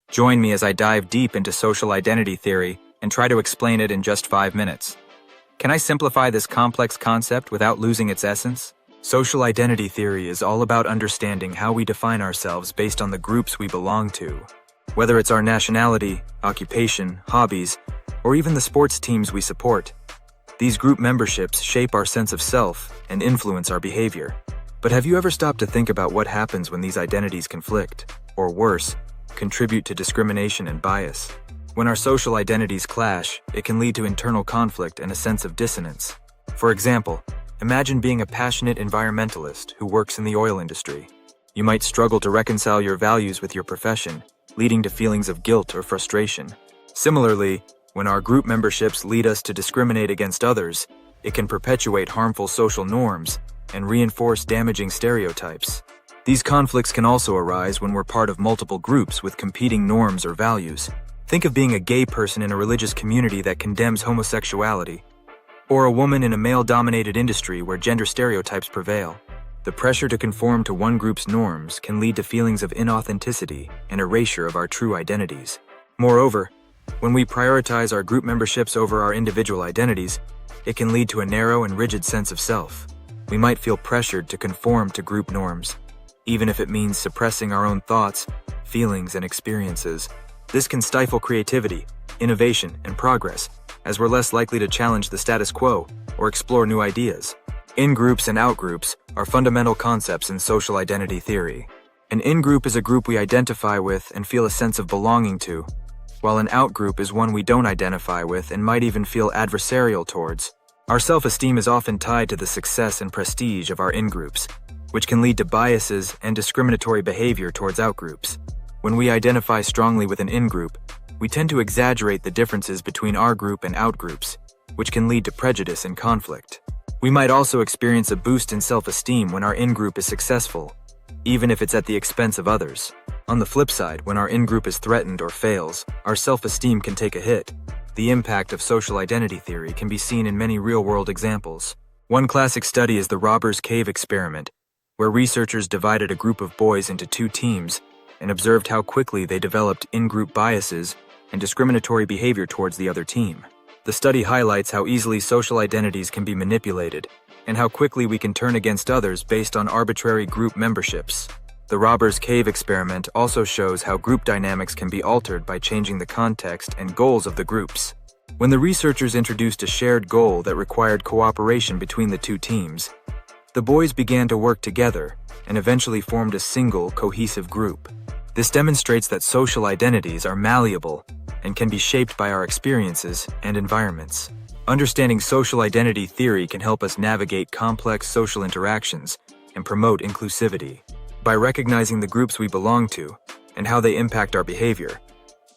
Join me as I dive deep into social identity theory and try to explain it in just 5 minutes. Can I simplify this complex concept without losing its essence? Social identity theory is all about understanding how we define ourselves based on the groups we belong to. Whether it's our nationality, occupation, hobbies, or even the sports teams we support, these group memberships shape our sense of self and influence our behavior. But have you ever stopped to think about what happens when these identities conflict, or worse, contribute to discrimination and bias? When our social identities clash, it can lead to internal conflict and a sense of dissonance. For example, imagine being a passionate environmentalist who works in the oil industry. You might struggle to reconcile your values with your profession, leading to feelings of guilt or frustration. Similarly, when our group memberships lead us to discriminate against others, it can perpetuate harmful social norms and reinforce damaging stereotypes. These conflicts can also arise when we're part of multiple groups with competing norms or values. Think of being a gay person in a religious community that condemns homosexuality, or a woman in a male-dominated industry where gender stereotypes prevail. The pressure to conform to one group's norms can lead to feelings of inauthenticity and erasure of our true identities. Moreover, when we prioritize our group memberships over our individual identities, it can lead to a narrow and rigid sense of self. We might feel pressured to conform to group norms, even if it means suppressing our own thoughts, feelings, and experiences. This can stifle creativity, innovation, and progress, as we're less likely to challenge the status quo or explore new ideas. In-groups and out-groups are fundamental concepts in social identity theory. An in-group is a group we identify with and feel a sense of belonging to, while an out-group is one we don't identify with and might even feel adversarial towards. Our self-esteem is often tied to the success and prestige of our in-groups, which can lead to biases and discriminatory behavior towards out-groups. When we identify strongly with an in-group, we tend to exaggerate the differences between our group and out-groups, which can lead to prejudice and conflict. We might also experience a boost in self-esteem when our in-group is successful, even if it's at the expense of others. On the flip side, when our in-group is threatened or fails, our self-esteem can take a hit. The impact of social identity theory can be seen in many real-world examples. One classic study is the Robbers Cave experiment, where researchers divided a group of boys into 2 teams and observed how quickly they developed in-group biases and discriminatory behavior towards the other team. The study highlights how easily social identities can be manipulated and how quickly we can turn against others based on arbitrary group memberships. The Robbers Cave experiment also shows how group dynamics can be altered by changing the context and goals of the groups. When the researchers introduced a shared goal that required cooperation between the 2 teams, the boys began to work together and eventually formed a single, cohesive group. This demonstrates that social identities are malleable and can be shaped by our experiences and environments. Understanding social identity theory can help us navigate complex social interactions and promote inclusivity. By recognizing the groups we belong to and how they impact our behavior,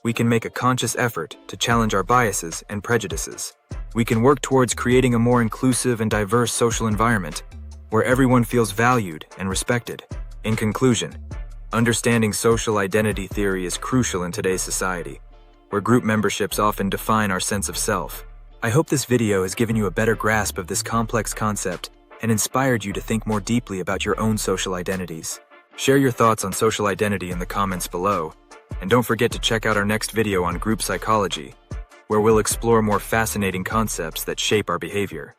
we can make a conscious effort to challenge our biases and prejudices. We can work towards creating a more inclusive and diverse social environment where everyone feels valued and respected. In conclusion, understanding social identity theory is crucial in today's society, where group memberships often define our sense of self. I hope this video has given you a better grasp of this complex concept and inspired you to think more deeply about your own social identities. Share your thoughts on social identity in the comments below, and don't forget to check out our next video on group psychology, where we'll explore more fascinating concepts that shape our behavior.